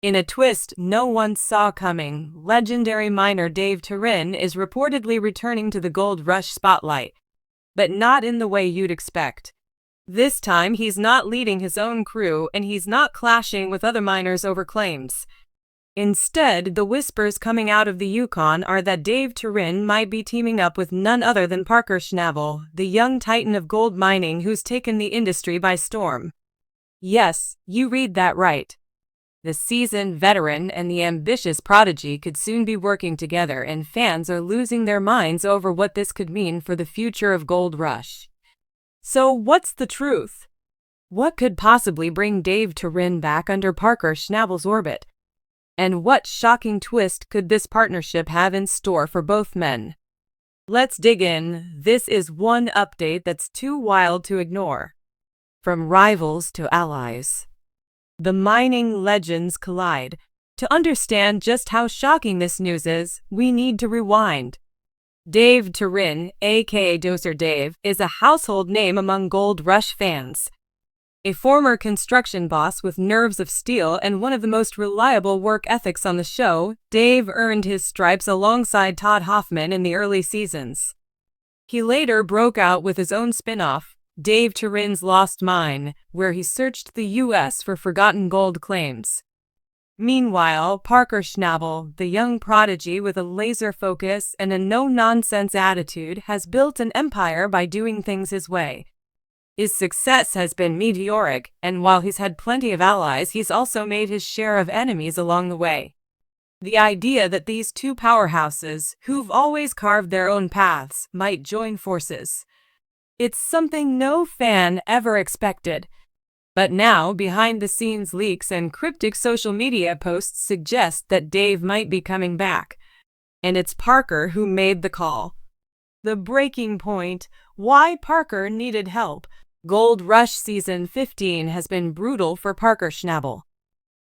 In a twist no one saw coming, legendary miner Dave Turin is reportedly returning to the gold rush spotlight. But not in the way you'd expect. This time he's not leading his own crew and he's not clashing with other miners over claims. Instead, the whispers coming out of the Yukon are that Dave Turin might be teaming up with none other than Parker Schnabel, the young titan of gold mining who's taken the industry by storm. Yes, you read that right. The seasoned veteran and the ambitious prodigy could soon be working together, and fans are losing their minds over what this could mean for the future of Gold Rush. So what's the truth? What could possibly bring Dave Turin back under Parker Schnabel's orbit? And what shocking twist could this partnership have in store for both men? Let's dig in. This is one update that's too wild to ignore. From rivals to allies. The mining legends collide. To understand just how shocking this news is, we need to rewind. Dave Turin, aka Dozer Dave, is a household name among Gold Rush fans. A former construction boss with nerves of steel and one of the most reliable work ethics on the show, Dave earned his stripes alongside Todd Hoffman in the early seasons. He later broke out with his own spin-off, Dave Turin's Lost Mine, where he searched the U.S. for forgotten gold claims. Meanwhile, Parker Schnabel, the young prodigy with a laser focus and a no-nonsense attitude, has built an empire by doing things his way. His success has been meteoric, and while he's had plenty of allies, he's also made his share of enemies along the way. The idea that these two powerhouses, who've always carved their own paths, might join forces. It's something no fan ever expected. But now, behind-the-scenes leaks and cryptic social media posts suggest that Dave might be coming back. And it's Parker who made the call. The breaking point: why Parker needed help. Gold Rush Season 15 has been brutal for Parker Schnabel.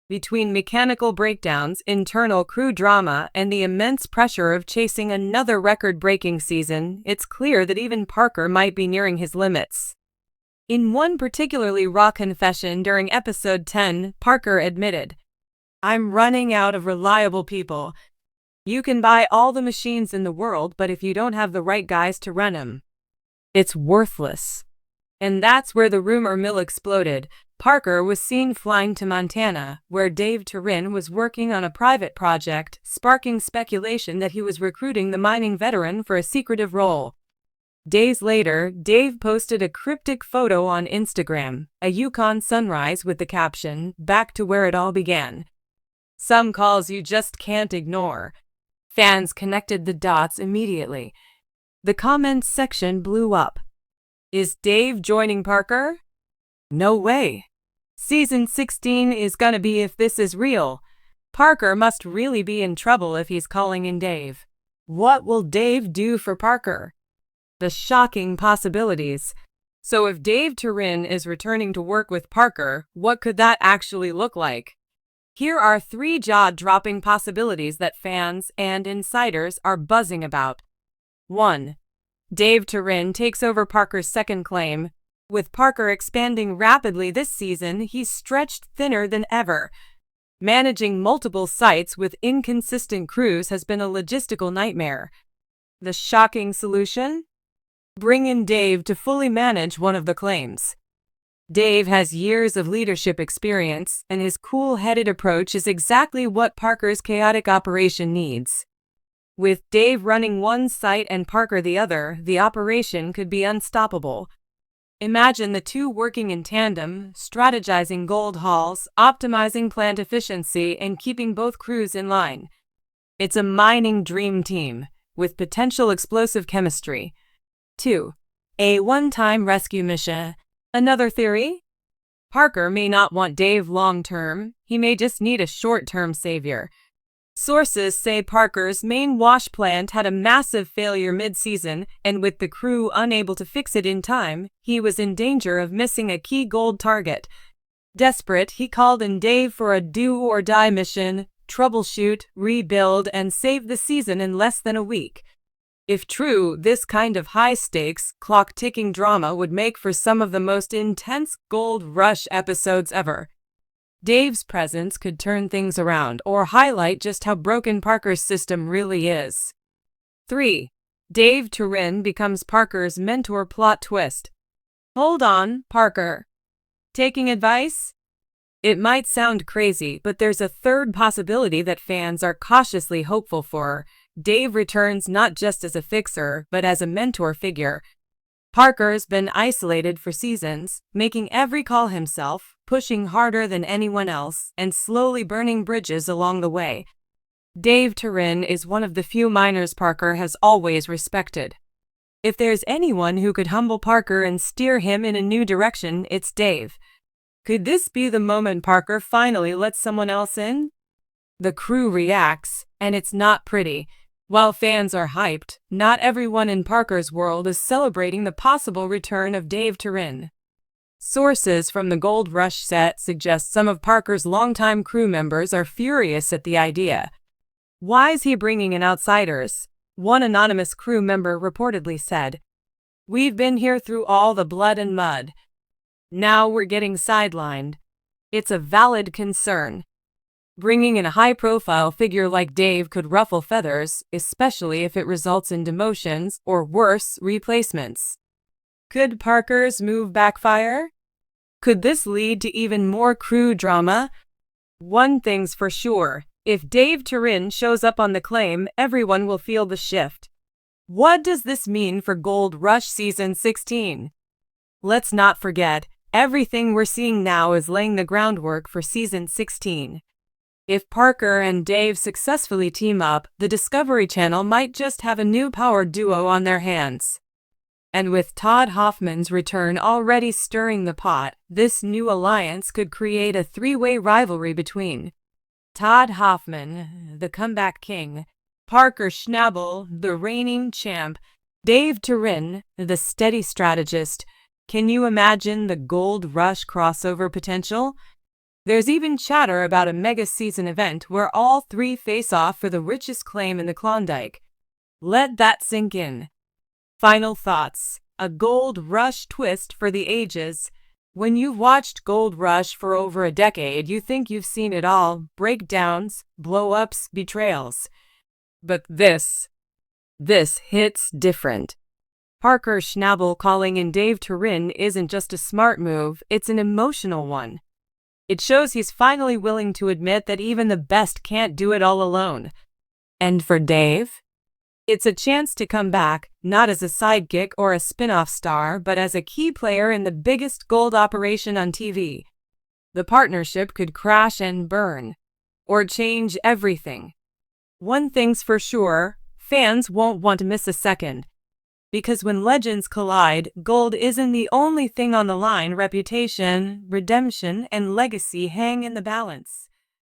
Between mechanical breakdowns, internal crew drama, and the immense pressure of chasing another record-breaking season, it's clear that even Parker might be nearing his limits. In one particularly raw confession during episode 10, Parker admitted, "I'm running out of reliable people. You can buy all the machines in the world, but if you don't have the right guys to run them, it's worthless." And that's where the rumor mill exploded. Parker was seen flying to Montana, where Dave Turin was working on a private project, sparking speculation that he was recruiting the mining veteran for a secretive role. Days later, Dave posted a cryptic photo on Instagram, a Yukon sunrise with the caption, "Back to where it all began." Some calls you just can't ignore. Fans connected the dots immediately. The comments section blew up. Is Dave joining Parker? No way. Season 16 is gonna be if this is real. Parker must really be in trouble if he's calling in Dave. What will Dave do for Parker? The shocking possibilities. So if Dave Turin is returning to work with Parker, what could that actually look like? Here are 3 jaw-dropping possibilities that fans and insiders are buzzing about. 1. Dave Turin takes over Parker's second claim. With Parker expanding rapidly this season, he's stretched thinner than ever. Managing multiple sites with inconsistent crews has been a logistical nightmare. The shocking solution? Bring in Dave to fully manage one of the claims. Dave has years of leadership experience, and his cool-headed approach is exactly what Parker's chaotic operation needs. With Dave running one site and Parker the other, the operation could be unstoppable. Imagine the two working in tandem, strategizing gold hauls, optimizing plant efficiency, and keeping both crews in line. It's a mining dream team, with potential explosive chemistry. 2. A one-time rescue mission. Another theory? Parker may not want Dave long-term, he may just need a short-term savior. Sources say Parker's main wash plant had a massive failure mid-season, and with the crew unable to fix it in time, he was in danger of missing a key gold target. Desperate, he called in Dave for a do-or-die mission, troubleshoot, rebuild, and save the season in less than a week. If true, this kind of high-stakes, clock-ticking drama would make for some of the most intense Gold Rush episodes ever. Dave's presence could turn things around or highlight just how broken Parker's system really is. 3. Dave Turin becomes Parker's mentor plot twist. Hold on, Parker. Taking advice? It might sound crazy, but there's a third possibility that fans are cautiously hopeful for. Dave returns not just as a fixer, but as a mentor figure. Parker's been isolated for seasons, making every call himself, pushing harder than anyone else, and slowly burning bridges along the way. Dave Turin is one of the few minors Parker has always respected. If there's anyone who could humble Parker and steer him in a new direction, it's Dave. Could this be the moment Parker finally lets someone else in? The crew reacts, and it's not pretty. While fans are hyped, not everyone in Parker's world is celebrating the possible return of Dave Turin. Sources from the Gold Rush set suggest some of Parker's longtime crew members are furious at the idea. Why is he bringing in outsiders? One anonymous crew member reportedly said, "We've been here through all the blood and mud. Now we're getting sidelined." It's a valid concern. Bringing in a high-profile figure like Dave could ruffle feathers, especially if it results in demotions or worse, replacements. Could Parker's move backfire? Could this lead to even more crew drama? One thing's for sure, if Dave Turin shows up on the claim, everyone will feel the shift. What does this mean for Gold Rush Season 16? Let's not forget, everything we're seeing now is laying the groundwork for Season 16. If Parker and Dave successfully team up, the Discovery Channel might just have a new power duo on their hands. And with Todd Hoffman's return already stirring the pot, this new alliance could create a three-way rivalry between Todd Hoffman, the comeback king, Parker Schnabel, the reigning champ, Dave Turin, the steady strategist. Can you imagine the Gold Rush crossover potential? There's even chatter about a mega-season event where all three face off for the richest claim in the Klondike. Let that sink in. Final thoughts. A Gold Rush twist for the ages. When you've watched Gold Rush for over a decade, you think you've seen it all. Breakdowns, blow-ups, betrayals. But this hits different. Parker Schnabel calling in Dave Turin isn't just a smart move, it's an emotional one. It shows he's finally willing to admit that even the best can't do it all alone. And for Dave, it's a chance to come back, not as a sidekick or a spin-off star, but as a key player in the biggest gold operation on TV. The partnership could crash and burn, or change everything. One thing's for sure, fans won't want to miss a second. Because when legends collide, gold isn't the only thing on the line. Reputation, redemption, and legacy hang in the balance.